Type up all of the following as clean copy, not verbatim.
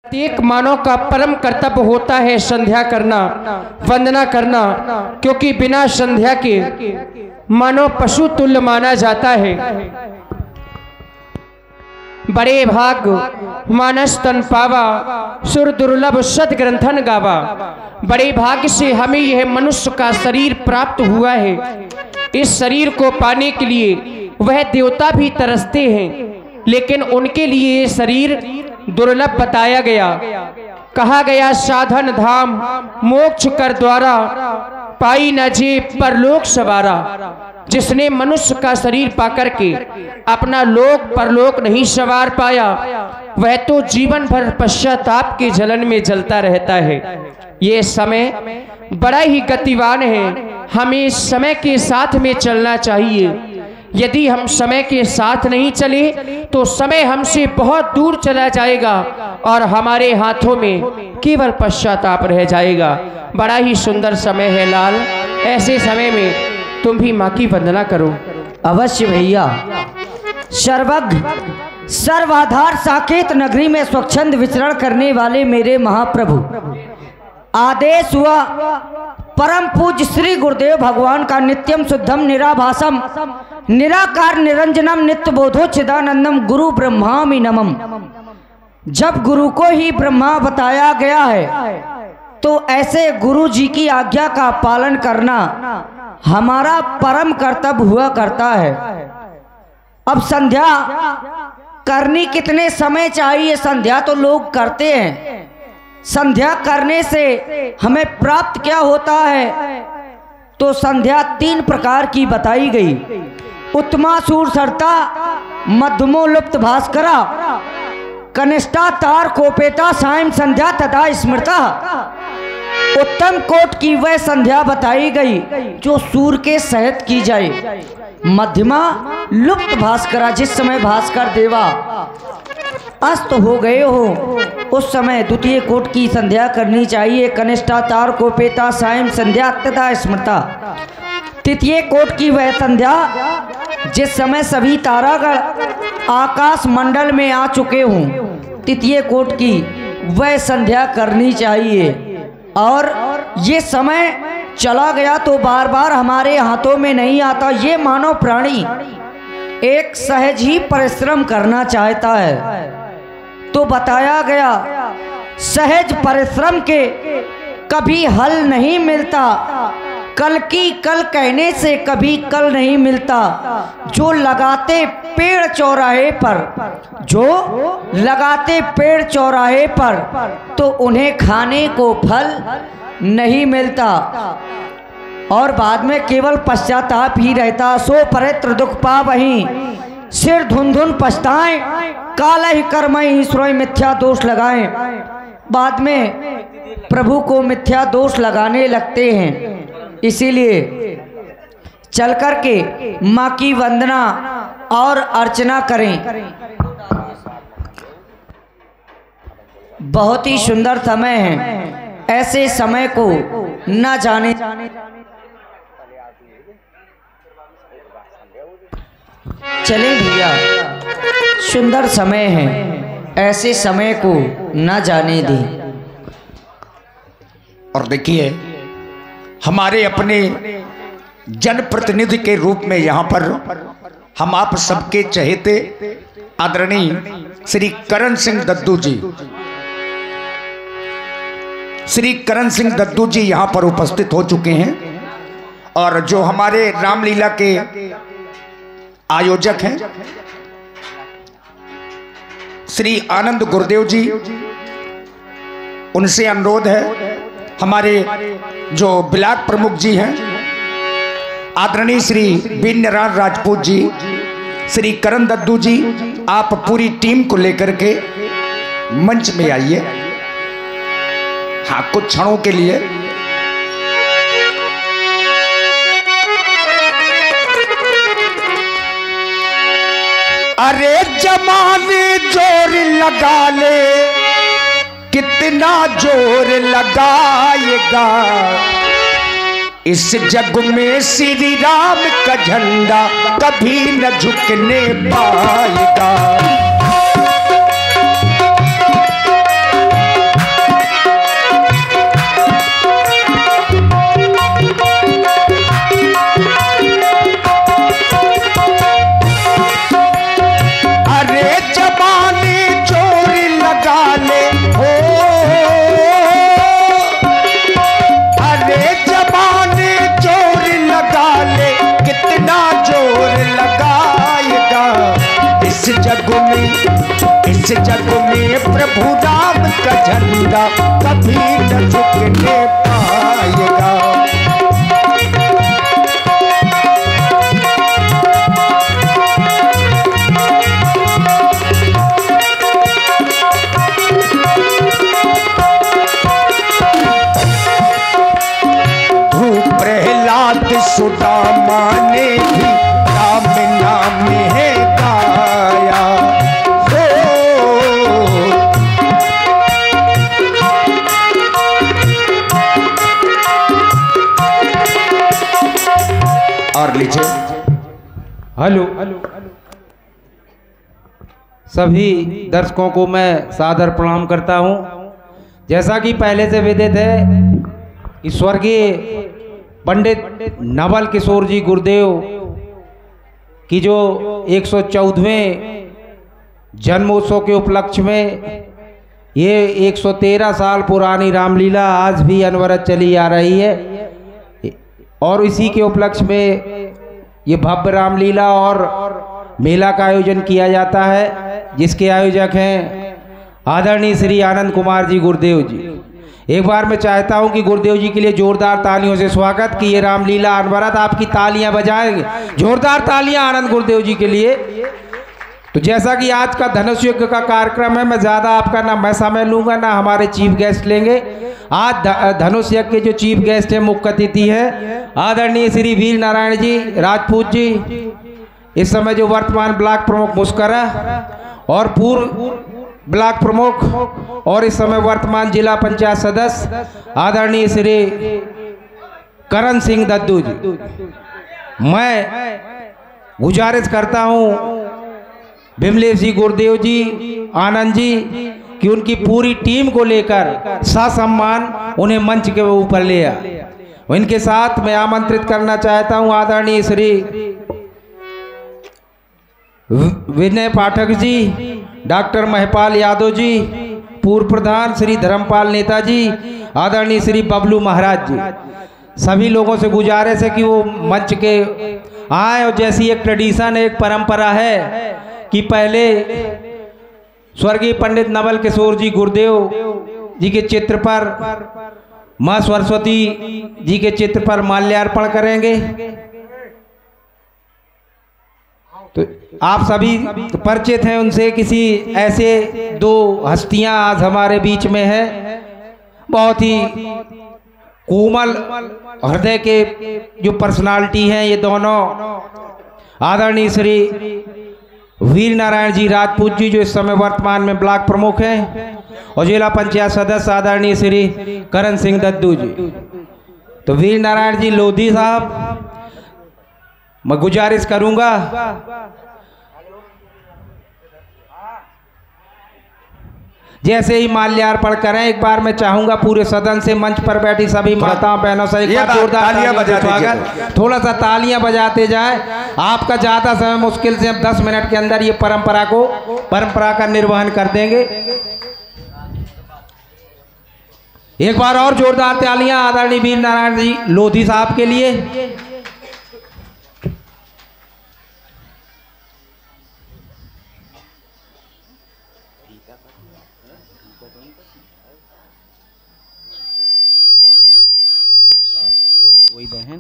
प्रत्येक मानव का परम कर्तव्य होता है संध्या करना, वंदना करना, क्योंकि बिना संध्या के मानव पशु तुल्य माना जाता है। बड़े भाग मानस तन पावा, सुर दुर्लभ सद ग्रंथन गावा। बड़े भाग्य से हमें यह मनुष्य का शरीर प्राप्त हुआ है। इस शरीर को पाने के लिए वह देवता भी तरसते हैं, लेकिन उनके लिए ये शरीर दुर्लभ बताया गया। कहा गया साधन धाम मोक्ष कर द्वारा, पाई न जे परलोक सवारा। जिसने मनुष्य का शरीर पाकर के अपना लोक परलोक नहीं सवार पाया, वह तो जीवन भर पश्चाताप के जलन में जलता रहता है। ये समय बड़ा ही गतिवान है, हमें समय के साथ में चलना चाहिए। यदि हम समय के साथ नहीं चले तो समय हमसे बहुत दूर चला जाएगा और हमारे हाथों में केवल पश्चाताप रह जाएगा। बड़ा ही सुंदर समय है लाल, ऐसे समय में तुम भी माँ की वंदना करो। अवश्य भैया। सर्वज्ञ सर्वाधार साकेत नगरी में स्वच्छंद विचरण करने वाले मेरे महाप्रभु, आदेश हुआ परम पूज्य श्री गुरुदेव भगवान का नित्यम शुद्धम निराभासम निराकार निरंजनम नित्य बोधो चिदानंदम गुरु ब्रह्मामि नमम। जब गुरु को ही ब्रह्मा बताया गया है तो ऐसे गुरु जी की आज्ञा का पालन करना हमारा परम कर्तव्य हुआ करता है। अब संध्या करनी कितने समय चाहिए? संध्या तो लोग करते हैं। संध्या करने से हमें प्राप्त क्या होता है? तो संध्या 3 प्रकार की बताई गई। उत्तमा सूरसरता, मध्यमो लुप्त भास्करा, कनिष्ठा तार कोपेता सायं संध्या तथा स्मृता। उत्तम कोट की वह संध्या बताई गई जो सूर्य के सहित की जाए। मध्यमा लुप्त भास्करा, जिस समय भास्कर देवा अस्त हो गए हो उस समय द्वितीय कोट की संध्या करनी चाहिए। कनिष्ठा तार कोपेता सायं संध्या तथा स्मृता। तृतीय कोट की वह संध्या जिस समय सभी तारागण आकाश मंडल में आ चुके हों, तृतीय कोट की वह संध्या करनी चाहिए। और ये समय चला गया तो बार बार हमारे हाथों में नहीं आता। ये मानव प्राणी एक सहज ही परिश्रम करना चाहता है, तो बताया गया सहज परिश्रम के कभी हल नहीं मिलता। कल की कल कहने से कभी कल नहीं मिलता। जो लगाते पेड़ चौराहे पर, जो लगाते पेड़ चौराहे पर, तो उन्हें खाने को फल नहीं मिलता और बाद में केवल पश्चाताप ही रहता। सो परित्र दुख पा वहीं सिर धुन धुन पछताएं, काला ही कर्म ईश्वर मिथ्या दोष लगाएं। बाद में प्रभु को मिथ्या दोष लगाने लगते हैं। इसीलिए चल कर के माँ की वंदना और अर्चना करें। बहुत ही सुंदर समय है, ऐसे समय को न जाने। चले भैया, सुंदर समय है, ऐसे समय को न जाने दें। और देखिए, हमारे अपने जनप्रतिनिधि के रूप में यहाँ पर हम आप सबके चहेते आदरणीय श्री करण सिंह दद्दू जी, श्री करण सिंह दद्दू जी यहाँ पर उपस्थित हो चुके हैं। और जो हमारे रामलीला के आयोजक हैं श्री आनंद गुरुदेव जी, उनसे अनुरोध है, हमारे जो ब्लॉक प्रमुख जी हैं आदरणीय श्री बीनराज राजपूत जी, श्री करण दद्दू जी, आप पूरी टीम को लेकर के मंच में आइए। हाँ, कुछ क्षणों के लिए। अरे जमाने जोर लगा ले, कितना जोर लगाएगा, इस जग में श्री राम का झंडा कभी न झुकने पाएगा। का झंडा कभी न झुकने पाएगा। प्रहलाद सुदामा ने भी राम नाम है गाया हो। और लीजिए हेलो, सभी दर्शकों को मैं सादर प्रणाम करता हूं। जैसा कि पहले से विदित है कि स्वर्गीय पंडित नवल किशोर जी गुरुदेव की जो 114वें जन्मोत्सव के उपलक्ष्य में ये 113 साल पुरानी रामलीला आज भी अनवरत चली आ रही है और इसी के उपलक्ष्य में ये भव्य रामलीला और मेला का आयोजन किया जाता है, जिसके आयोजक हैं आदरणीय श्री आनंद कुमार जी गुरुदेव जी। एक बार मैं चाहता हूं कि गुरुदेव जी के लिए जोरदार तालियों से स्वागत कि ये रामलीला अनवरत आपकी तालियां बजाएंगे। जोरदार तालियां आनंद गुरुदेव जी के लिए। तो जैसा कि आज का धनुष यज्ञ का कार्यक्रम है, मैं ज़्यादा आपका ना मैं समय लूंगा ना हमारे चीफ गेस्ट लेंगे। आज धनुष यज्ञ के जो चीफ गेस्ट है, मुख्य अतिथि है आदरणीय श्री वीर नारायण जी राजपूत जी, इस समय जो वर्तमान ब्लॉक प्रमुख मुस्करा और पूर्व ब्लॉक प्रमुख और इस समय वर्तमान जिला पंचायत सदस्य आदरणीय श्री करण सिंह दद्दू जी। मैं गुजारिश करता हूं विमलेश जी गुरुदेव जी, आनंद जी कि उनकी पूरी टीम को लेकर ससम्मान उन्हें मंच के ऊपर ले आए। इनके साथ मैं आमंत्रित करना चाहता हूं आदरणीय श्री विनय पाठक जी, डॉक्टर महपाल यादव जी, पूर्व प्रधान श्री धर्मपाल नेताजी, आदरणीय श्री बबलू महाराज जी। सभी लोगों से गुजारिश है कि वो मंच के आए। और जैसी एक ट्रेडिशन, एक परंपरा है कि पहले स्वर्गीय पंडित नवल किशोर जी गुरुदेव जी के चित्र पर माँ सरस्वती जी के चित्र पर माल्यार्पण करेंगे। तो आप सभी परिचित हैं उनसे। किसी ऐसे दो हस्तियां आज हमारे बीच में हैं, बहुत ही कोमल हृदय के जो पर्सनालिटी हैं ये दोनों, आदरणीय श्री वीर नारायण जी राजपूत जी जो इस समय वर्तमान में ब्लॉक प्रमुख हैं और जिला पंचायत सदस्य आदरणीय श्री करण सिंह दद्दू जी। तो वीर नारायण जी लोधी साहब, मैं गुजारिश करूंगा जैसे ही माल्यार्पण करें, एक बार मैं चाहूंगा पूरे सदन से मंच पर बैठी सभी माताओं बहनों से एक बार जोरदार तालियां बजाते स्वागत, थोड़ा सा तालियां बजाते जाएं। आपका ज्यादा समय मुश्किल से हम 10 मिनट के अंदर ये परंपरा का निर्वहन कर देंगे। एक बार और जोरदार तालियां आदरणीय वीर नारायण जी लोधी साहब के लिए। वही बहन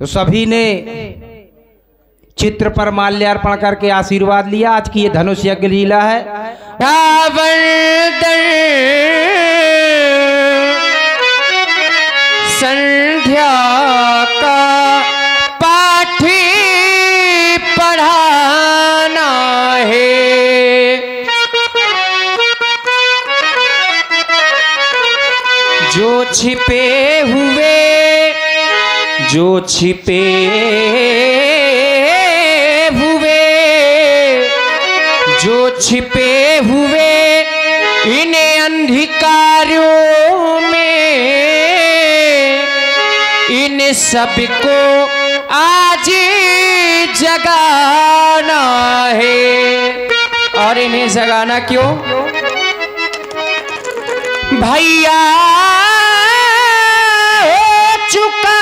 तो सभी ने चित्र पर माल्यार्पण करके आशीर्वाद लिया। आज की ये धनुष यज्ञ लीला है। संध्या का पाठ पढ़ाना है, जो छिपे हुए इन्हें अंधकारों में इन सबको आज जगाना है। और इन्हें जगाना क्यों? भैया हो चुका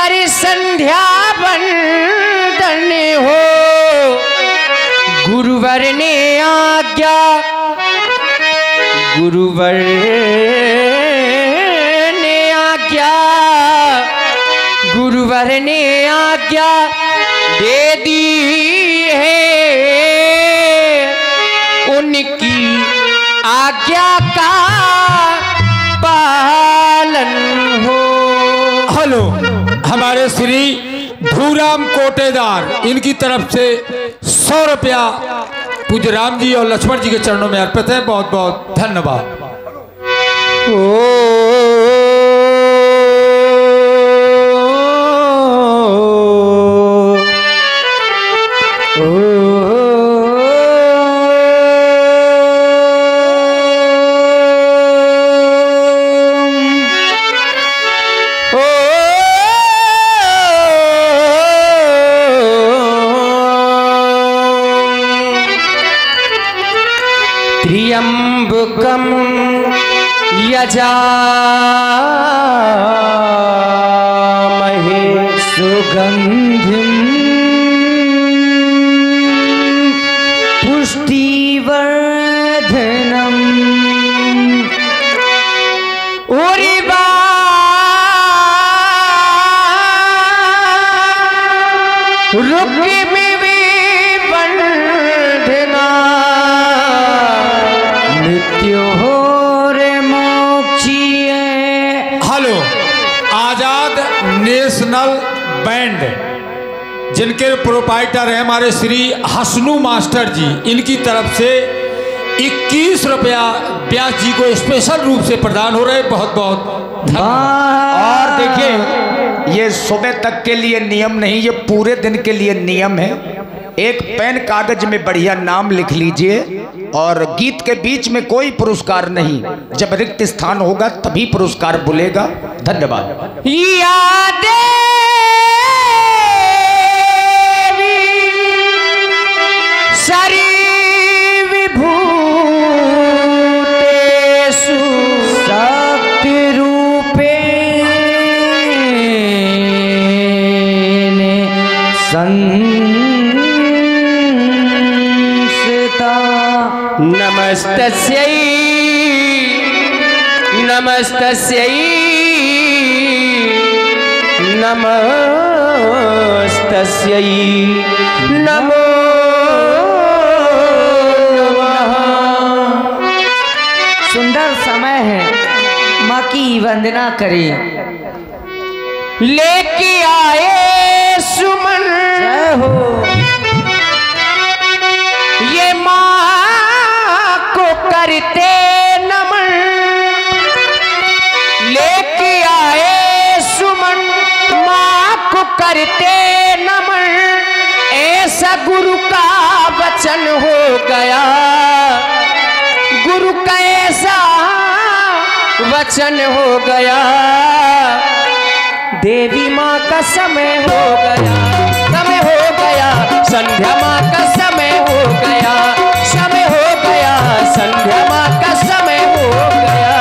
गुरुवर संध्या वंदन हो, गुरुवर ने आज्ञा, गुरुवर ने आज्ञा, गुरुवर ने आज्ञा दे दी है, उनकी आज्ञा का पालन हो। हेलो, हमारे श्री धूराम कोटेदार, इनकी तरफ से 100 रुपया पूज्य राम जी और लक्ष्मण जी के चरणों में अर्पित है। बहुत बहुत धन्यवाद। त्र्यंबकम यजामहे सुगंधिम पुष्टिवर्धनम उर्वा रुक्मिणी वंदना हेलो, आजाद नेशनल बैंड, जिनके प्रोपाइटर हैं हमारे श्री हसनू मास्टर जी, इनकी तरफ से 21 रुपया व्यास जी को स्पेशल रूप से प्रदान हो रहे। बहुत बहुत और देखिए, ये सुबह तक के लिए नियम नहीं, ये पूरे दिन के लिए नियम है। एक पेन कागज में बढ़िया नाम लिख लीजिए, और गीत के बीच में कोई पुरस्कार नहीं, जब रिक्त स्थान होगा तभी पुरस्कार बोलेगा। धन्यवाद। यादें सरी विभूतेषु शक्ति रूपेण संस्थिता नमस्तस्यै नमस्तस्यै नमस्तस्यै नमो नमः। सुंदर समय है, माँ की वंदना करें। लेके आए सुमन जय हो। ये माँ को करते नमन, लेके आए सुमन माँ को करते नमन, ऐसा गुरु का वचन हो गया, गुरु का ऐसा वचन हो गया, देवी माँ का समय हो गया, समय हो गया, संध्या माँ का समय हो गया, समय हो गया, संध्या माँ का समय हो गया।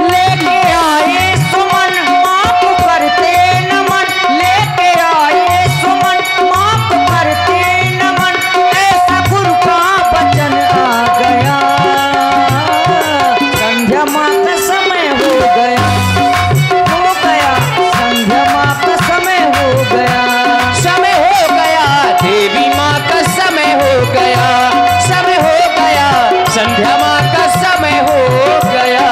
लेके आए सुमन माँ को करते नमन, लेके आए सुमन माँ को करते नमन, ऐसा गुरु का वचन आ गया, संध्या माँ का समय हो गया, संध्या माँ का समय हो गया, समय हो गया, देवी माँ का समय हो गया, समय हो गया, संध्या माँ का समय हो गया।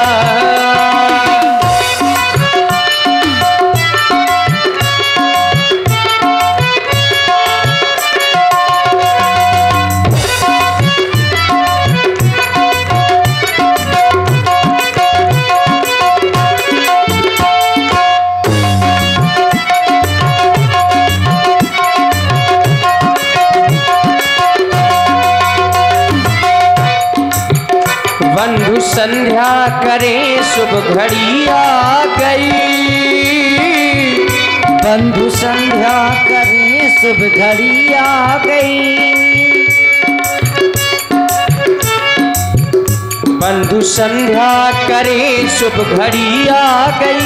बंधु संध्या करे शुभ घड़ी आ गई, बंधु संध्या करें शुभ घड़ी आ गई, बंधु संध्या करे शुभ घड़ी आ गई,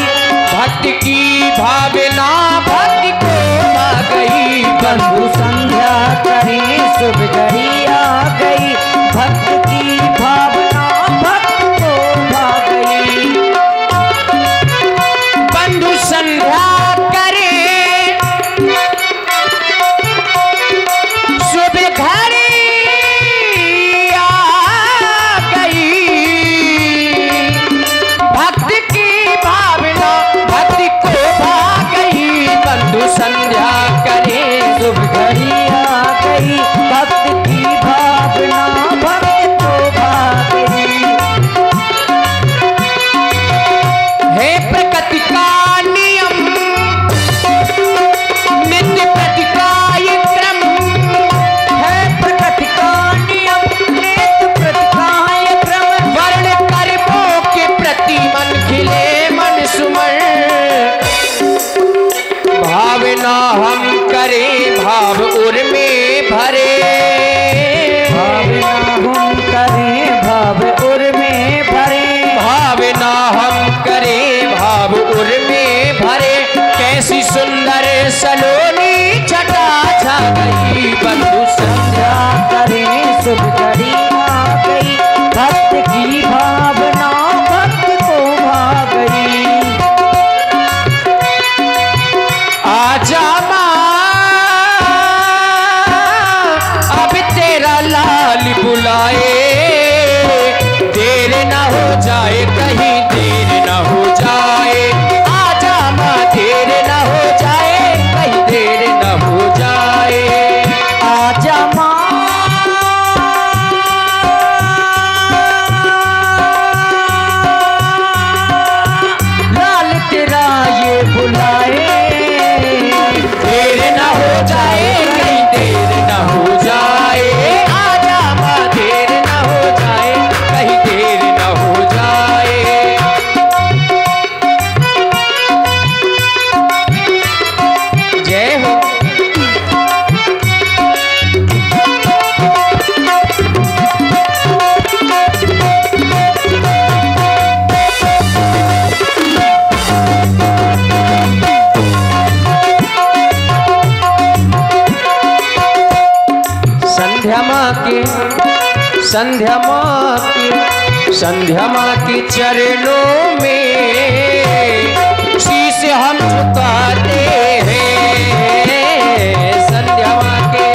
भक्ति की भावना भक्ति को आ गई। बंधु संध्या करे शुभ घड़ी आ गई, भक्त की भावना भक्त को आ गई। बंधु संध्या करे शुभ घड़ी आ गई, भक्त की भावना भक्ति को आ गई। बंधु संध्या करे शुभ घड़ी आ गई, भक्त की भावना भक्त को आ गई। हे प्रकृति का नियम नित्य प्रति का ये क्रम, है प्रकृति का नियम नित्य प्रति का ये क्रम। वर्ण कर्मों के प्रति मन खिले मन सुमन, भावना हम करें भाव उर में भरे। भावना हम करें भाव उर में भरे, भावना हम करें भाव उर में भरे। कैसी सुंदर सलोनी छटा छा गई। बंधु संध्या करें शुभ घड़ी आ गई, भक्त की भावना भक्त को भा गई। आजा माँ अब तेरा लाल बुलाए, देर न हो जाए कहीं देर न हो जाए। आजा माँ देर न हो जाए कहीं देर न हो जाए। आजा माँ लाल तेरा ये बुलाए, देर न हो जाए कहीं देर न हो जाए। आजा माँ देर न हो जाए कहीं देर न हो जाए। जय हो। संध्या माँ के संध्या माँ के संध्या माँ के चरणों में शीश हम झुकाते हैं। संध्या माँ के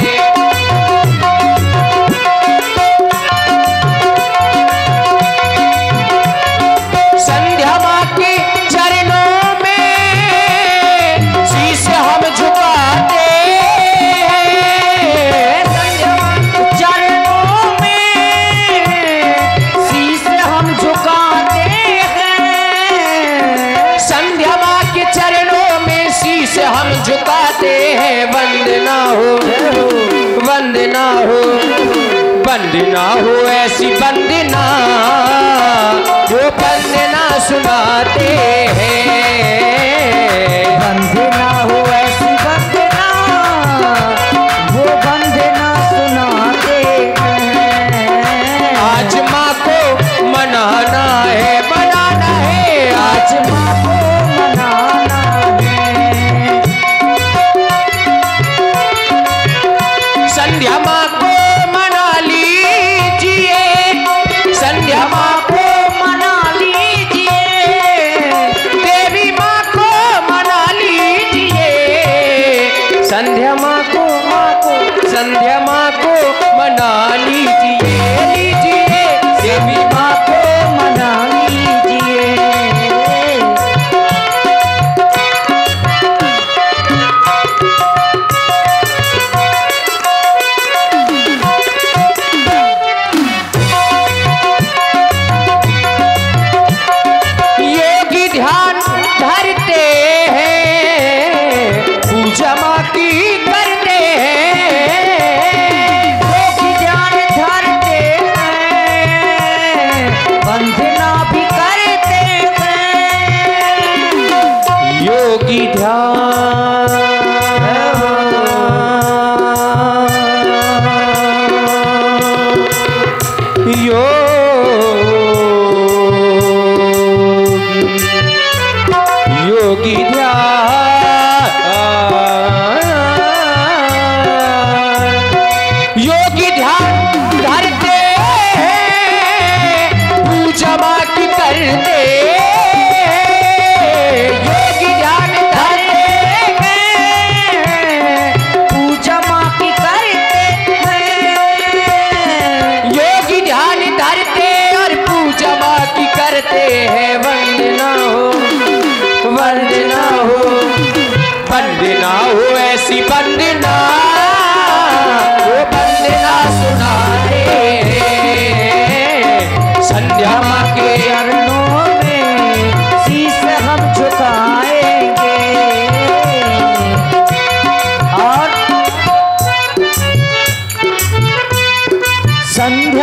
संध्या माँ के चरणों में शीश हम झुकाते हैं। संध्या माँ के चरणों में शीश हम झुकाते हैं। संध्या माँ के चरणों में शीश हम झुकाते हैं। वंदना हो वंदना हो वंदना हो ऐसी वंदना जो वंदना सुनाते हैं। वंदना हो ऐसी वंदना वो वंदना सुनाते हैं। आज माँ को मनाना है मनाना है। आज माँ को मनाना है। संध्या माँ को मना लीजिए। संध्या माँ को मना लीजिए, देवी माँ को मना लीजिए। संध्या माँ को संध्या माँ को मना लीजिए लीजिए। देवी माँ को मना लीजिए। योगी ध्यान धरते हैं, पूजा माँ की करते हैं।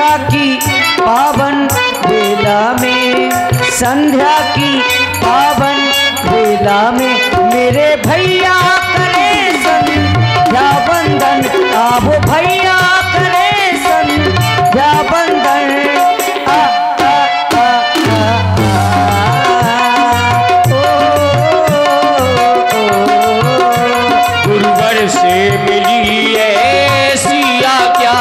संध्या की पावन बेला में, संध्या की पावन बेला में मेरे भैया करे संध्या बंदन, आप भैया करे संध्या बंदन। गुरुवर से मिली है सिया क्या,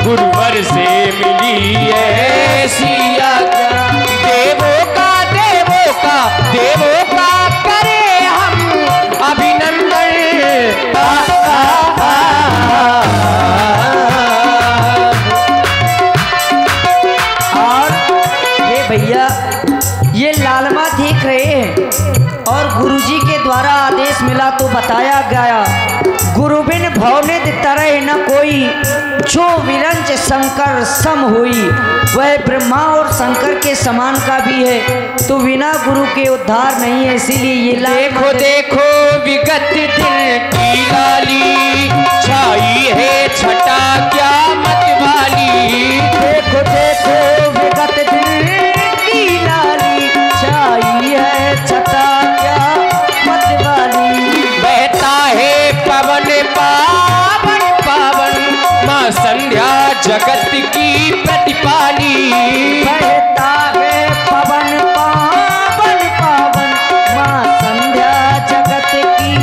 गुरुवर से मिली है सिया क्या, देवों का करे हम अभिनंदन। और ये भैया ये लालमा देख रहे हैं और गुरुजी के द्वारा आदेश मिला तो बताया गया, गुरु बिन भवनित तरह न कोई, जो विरंच शंकर सम हुई, वह ब्रह्मा और शंकर के समान का भी है, तो बिना गुरु के उद्धार नहीं है। इसीलिए ये देखो देखो विगत दिन की लाली, छाई है छटा क्या मत वाली, देखो देखो विगत दिन की लाली, छाई है छटा क्या मत वाली, बहता है पवन पावन पावन, माँ संध्या जगत की प्रतिपाली, बहता है पवन पावन पावन, माँ संध्या जगत की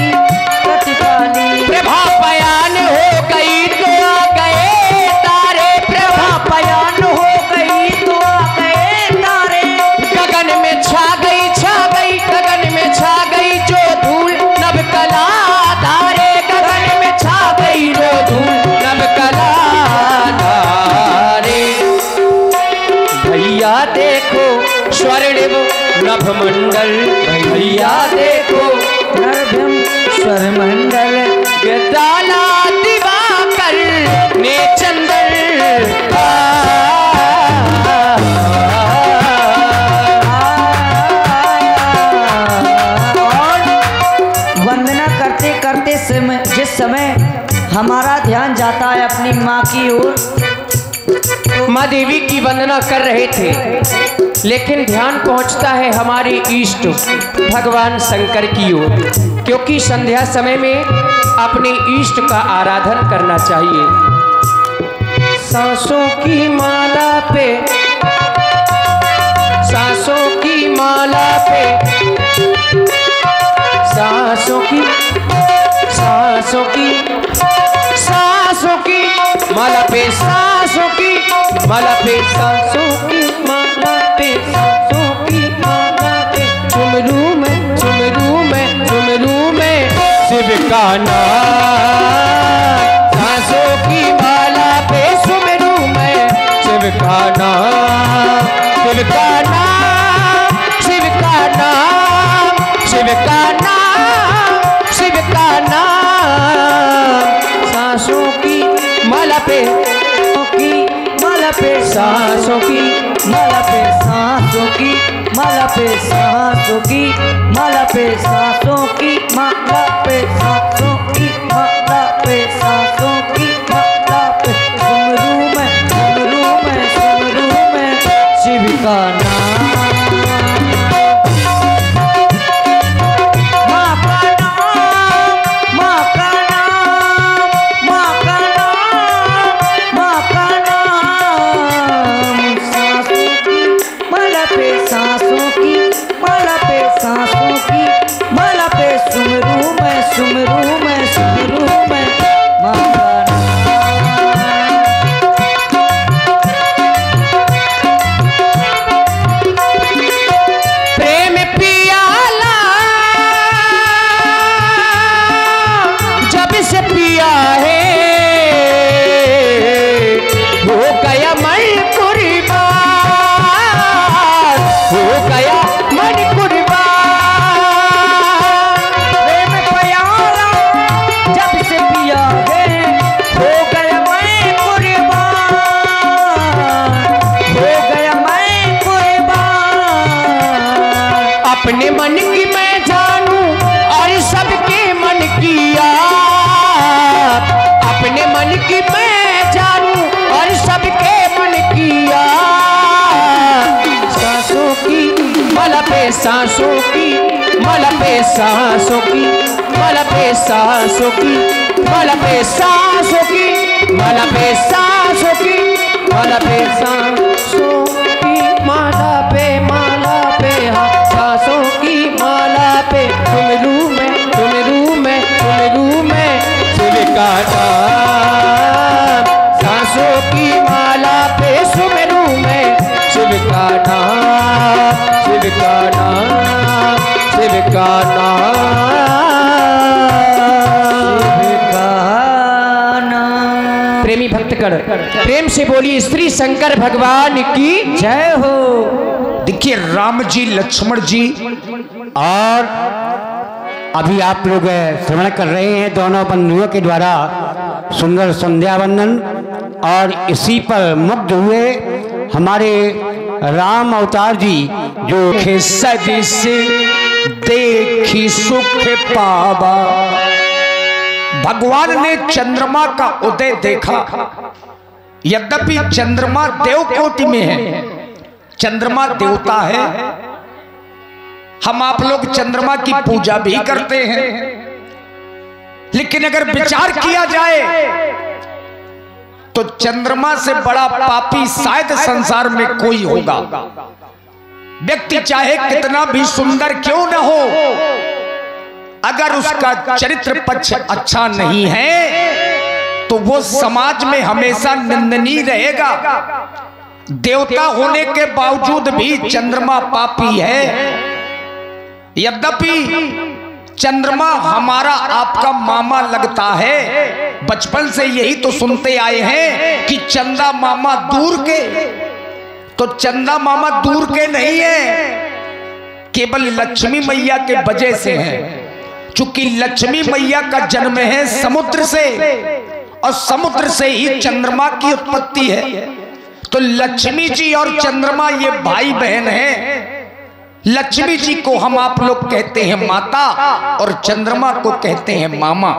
प्रतिपाली, प्रभा पयान हो गई तो आ गए तारे, प्रभा पयान हो गई तो आ गए तारे, गगन में छा गई गगन में छा गई जो धूल नभ कला धारे, गगन में छा गई जो धूल नभ कला धारे। भैया देखो स्वर्णिम नभ मंडल, भैया देखो नरभ्यम स्वर मंडल, डाला दिवाकर ने चंदन। वंदना करते करते समय जिस समय हमारा ध्यान जाता है अपनी माँ की ओर, माँ देवी की वंदना कर रहे थे, लेकिन ध्यान पहुंचता है हमारे इष्ट भगवान शंकर की ओर, क्योंकि संध्या समय में अपने इष्ट का आराधन करना चाहिए। सांसों की माला पे, सांसों की माला पे, सांसों की सांसों की सांसों की माला पे, सांसों की माला पे, सांसों की माला पे, सांसों की माला पे, झुमरू में झुमरू में झुमरू में शिव का नाम, सांसों की माला पे झुमरू में शिव का नाम, शिव का नाम, शिव का नाम, शिव का नाम, शिव का नाम, सांसों की माला पे, माला पे सांसों की माला पे, सांसों की माला पे, सांसों की माला पे, सांसों की माला पे, सांसों की माला पे, सांसों की माला पे, सुमरू में शिव का नाम, माँ का नाम, माँ का नाम, माँ का नाम, माँ का नाम, सांसों की माला पे, सांसों की माला पे, सांसों की माला पे, सुमरू में माँ का नाम। प्रेम पियाला जब से पिया है, हो गया मन कुर्बान, हो गया मन कुर्बान, प्रेम प्याला जब से पिया है, हो गया मैं कुर्बान, हो गया मैं कुर्बान, अपने मन की मैं जानूं और सबके मन की आप, अपने मन की मैं जानूं और सबके मन की सांसों की, माला पे सांसों की, माला पे सांसों की, माला पे सांसों की, माला पे सांसों की, माला पे सांसों की, माला पे सांसों की माला पे सुमिरू मैं, सुमिरू मैं, सुमिरू मैं शिव का नाम। सांसों की माला पे सुमिरू मैं शिव का नाम, शिव का नाम, शिव का नाम। प्रेमी भक्तगण प्रेम से बोलिए श्री शंकर भगवान की जय हो। देखिए राम जी, लक्ष्मण जी, और अभी आप लोग श्रवण कर रहे हैं दोनों बंधुओं के द्वारा सुंदर संध्या वंदन, और इसी पर मुग्ध हुए हमारे राम अवतार जी जो सदिश देखी सुख पावा। भगवान ने चंद्रमा का उदय देखा, यद्यपि चंद्रमा देवकोटि में है, चंद्रमा देवता है। हम आप लोग चंद्रमा की पूजा भी करते हैं, लेकिन अगर विचार किया जाए तो चंद्रमा से बड़ा पापी शायद संसार में कोई होगा। व्यक्ति चाहे कितना भी सुंदर क्यों न हो, अगर उसका चरित्र पक्ष अच्छा नहीं है तो वो समाज में हमेशा निंदनीय रहेगा। देवता होने के बावजूद भी चंद्रमा पापी है। यद्यपि चंद्रमा हमारा आपका मामा लगता है, बचपन से यही तो सुनते आए हैं कि चंदा मामा दूर के, तो चंदा मामा दूर के नहीं है, केवल लक्ष्मी मैया के वजह से है। चूंकि लक्ष्मी मैया का जन्म है समुद्र से, और समुद्र से ही चंद्रमा की उत्पत्ति है। तो लक्ष्मी जी और चंद्रमा ये भाई बहन हैं। लक्ष्मी जी को हम आप लोग कहते हैं माता, और चंद्रमा को कहते हैं मामा।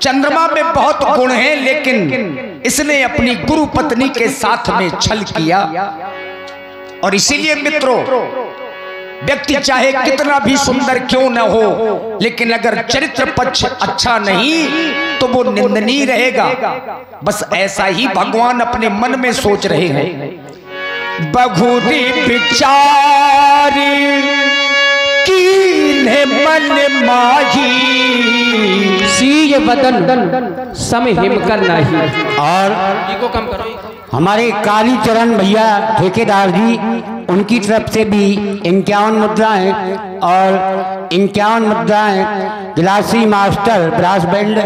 चंद्रमा में बहुत गुण हैं, लेकिन इसने अपनी गुरु पत्नी के साथ में छल किया। और इसीलिए मित्रों, व्यक्ति चाहे कितना भी सुंदर क्यों न हो, लेकिन अगर चरित्र पक्ष अच्छा नहीं तो वो निंदनीय रहेगा। बस ऐसा ही भगवान अपने मन में सोच रहे हैं। बहुरी विचार कीन्हे मन माही, सीय वदन सम हिम कर नाही। और को कम करो। हमारे कालीचरण भैया ठेकेदार जी, उनकी तरफ से भी 51 मुद्राएं और 51 मुद्राएं गिलासी मास्टर ब्रास बैंड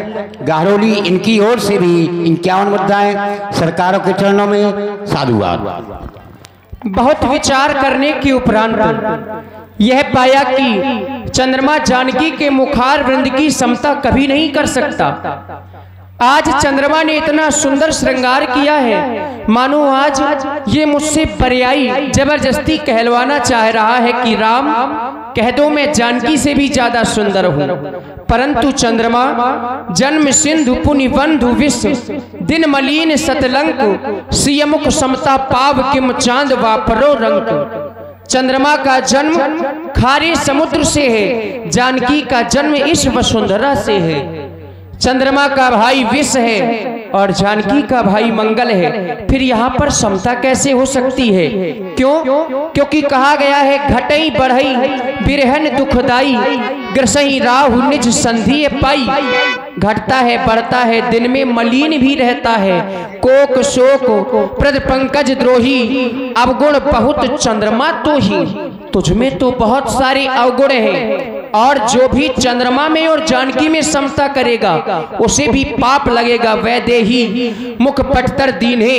गाहरोली, इनकी ओर से भी 51 मुद्राएं सरकारों के चरणों में साधुवाद। बहुत विचार करने के उपरांत यह पाया कि चंद्रमा जानकी के मुखार वृंद की समता कभी नहीं कर सकता। आज चंद्रमा ने इतना सुंदर श्रृंगार किया है, मानो आज ये मुझसे बरियाई जबरदस्ती कहलवाना चाह रहा है कि राम कह दो मैं जानकी से भी ज्यादा सुंदर हूँ। परंतु चंद्रमा जन्म सिंधु पुनि बंधु विश्व, दिन मलीन सतलंक, सियमुख समता पाव किम चांद वापरो रंक। चंद्रमा का जन्म खारे समुद्र से है, जानकी का जन्म इस वसुंधरा से है। चंद्रमा का भाई विष है और जानकी का भाई मंगल है। फिर यहाँ पर समता कैसे हो सकती है? क्यों? क्योंकि कहा गया है घटई बढ़ई बिरहन दुखदाई, ग्रसई राहु निज संधि पाई। घटता है बढ़ता है, दिन में मलिन भी रहता है, कोक शोक प्रद पंकज द्रोही, अवगुण बहुत चंद्रमा तो ही। तुझमें तो बहुत सारे अवगुण हैं, और जो भी चंद्रमा में और जानकी में समता करेगा उसे भी पाप लगेगा। वैदेही मुख पटतर दीन्हे,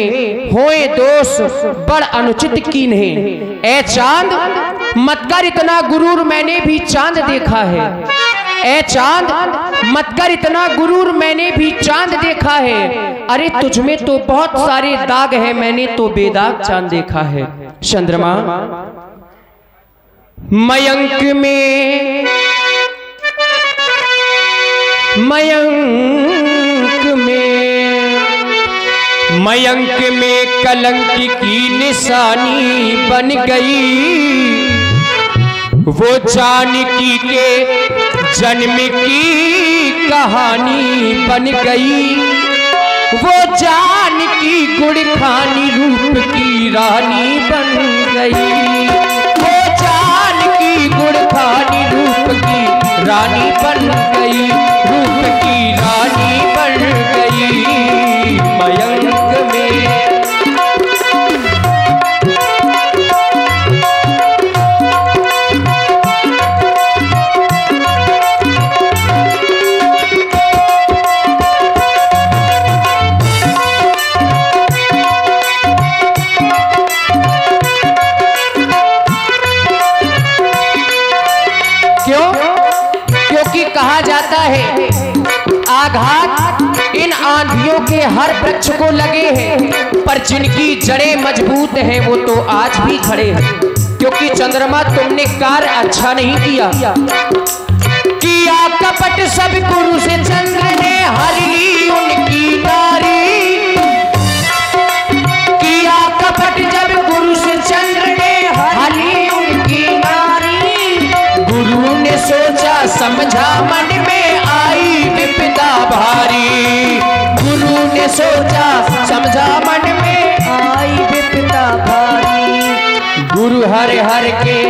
होए दोष बड़ अनुचित कीन्हे। ए चांद मत कर इतना गुरूर, मैंने भी चांद देखा है। ए चांद मत कर इतना गुरूर, मैंने भी चांद देखा है। अरे तुझमें तो बहुत सारे दाग है, मैंने तो बेदाग चांद देखा है। चंद्रमा मयंक में मयंक में कलंक की निशानी बन गई, वो जानकी के जन्म की कहानी बन गई, वो जानकी गुड़खानी रूप की रानी बन गई, वो जानकी गुड़खानी रूप की रानी बन गई, रूप की रानी बन गई मयंक में। कहा जाता है आघात इन आंधियों के हर वृक्ष को लगे हैं, पर जिनकी जड़ें मजबूत हैं वो तो आज भी खड़े हैं। क्योंकि चंद्रमा तुमने कार्य अच्छा नहीं किया कपट सब गुरु से चंद्र ने हरी उनकी नारी, किया कपट जब गुरु से चंद्र ने हरी उनकी नारी, गुरु ने सोचा समझा मन में आई विपदा भारी, गुरु ने सोचा समझा मन में आई विपदा भारी, गुरु हर हर के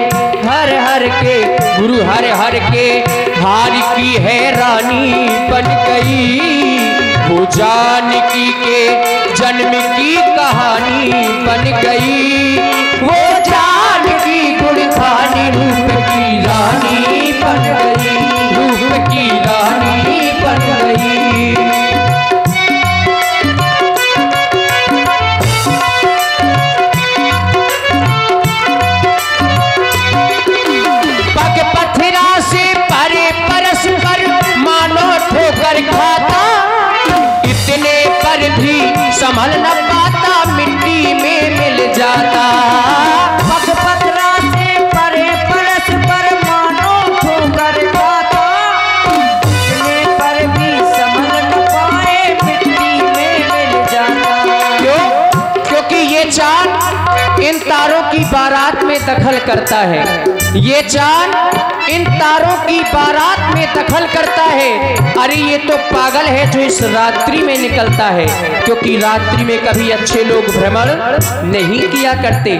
गुरु हर हर के हार की है रानी बन गई, वो जानकी के जन्म की कहानी बन गई, वो जानकी गुड़खानी रूप की रानी बन गई, रूप की रानी बन गई। पग पथरा से परे परस पर मानो ठोकर खाता, इतने पर भी संभल न पाता मिट्टी में मिल जाता, पग पथरा से परे परस पर मानो ठोकर खाता, इतने पर भी संभल न पाए मिट्टी में मिल जाता। क्यों? क्योंकि ये चांद इन तारों की बारात में दखल करता है, ये चांद इन तारों की बारात में दखल करता है। अरे ये तो पागल है जो इस रात्रि में निकलता है, क्योंकि रात्रि में कभी अच्छे लोग भ्रमण नहीं किया करते।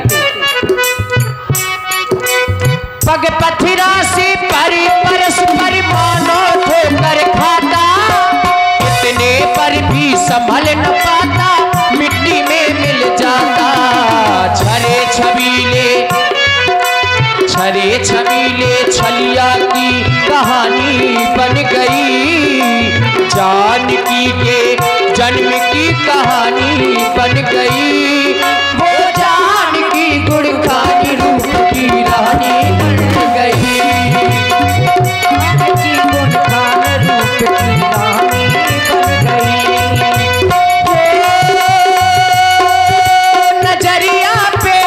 पग पथिरा से परे परस पर मानो ठोकर खाता, इतने पर भी संभल न पाता मिट्टी में मिल जाता, छरे छबीले छलिया की कहानी बन गई, जानकी के जन्म की कहानी बन गई, वो जानकी गुड़खानी रूप की रानी बन गई, जानकी गुड़खानी रूप की रानी बन गई। नजरिया पे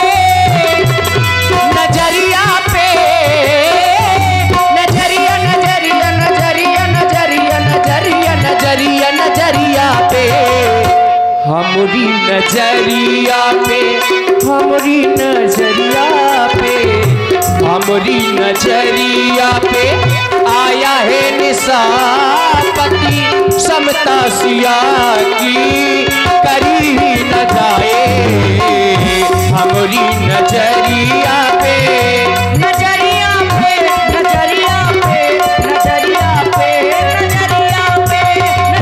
हमारी नजरिया पे, हमारी नजरिया पे, हमारी नजरिया पे आया है निशापति, समता सिया की करी ही न जाए, हमारी नजरिया पे, नजरिया पे, नजरिया पे, नजरिया पे, नजरिया पे,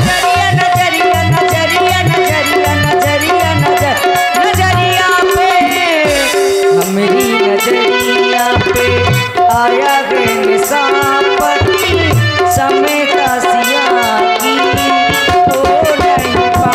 नजरिया नजरिया नजरिया नजरिया नजरिया नजरिया पे, हमारी नजरिया पे आया है निशापति, समय का सिया की हो नहीं पा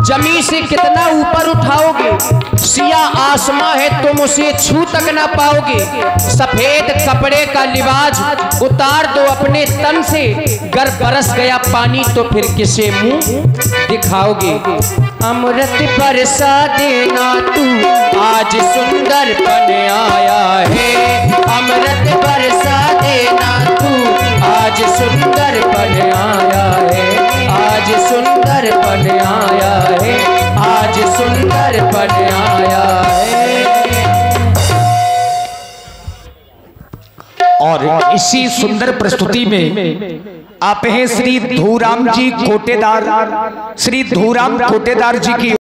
जमी से कितना ऊपर उठाओगे, सिया आसमां है तुम उसे छू तक ना पाओगे। सफेद कपड़े का लिबास उतार दो अपने तन से, गर बरस गया पानी तो फिर किसे मुंह दिखाओगे। अमृत बरसा देना तू आज सुंदर बन आया है, अमृत बरसा देना तू आज सुंदर बन आया है, आज सुंदर बन आया है, आज सुंदर बन आया है। और इसी सुंदर प्रस्तुति में आप हैं श्री धूराम जी कोटेदार, श्री धूराम कोटेदार जी की